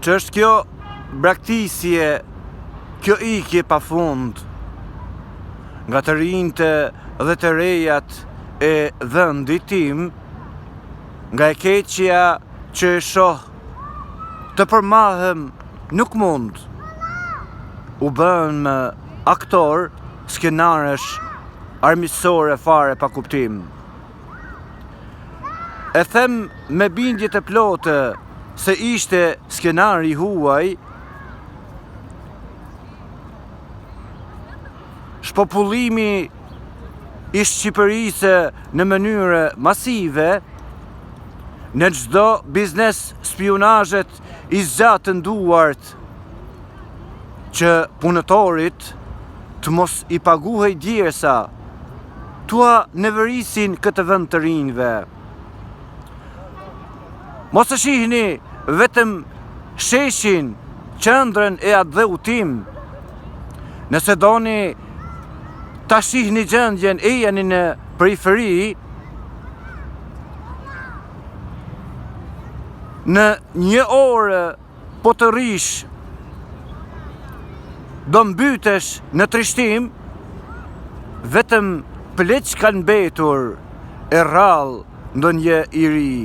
që është kjo braktisje, kjo ikje pa fund nga të rinjtë dhe të rejat e vendit tim, nga e keqja që e shoh të përmahem nuk mund, u bën me aktor, skenarësh, armiqësore fare pa kuptim. E them me bindje të plotë se ishte skenari huaj, shpopullimi i Shqipërisë në mënyrë masive, në çdo biznes spionazhet i zgjatën duart që punëtorit të mos i paguhej djersa, tua neverisin këtë vend të rinjve. Mos e shihni vetëm sheshin, qendrën e atë dheu tim. Nëse doni ta shihni gjendjen e jeni në periferi, në 1 orë po të rish, do mbytesh në trishtim, vetëm pleq kanë mbetur e rrallë ndonjë i ri.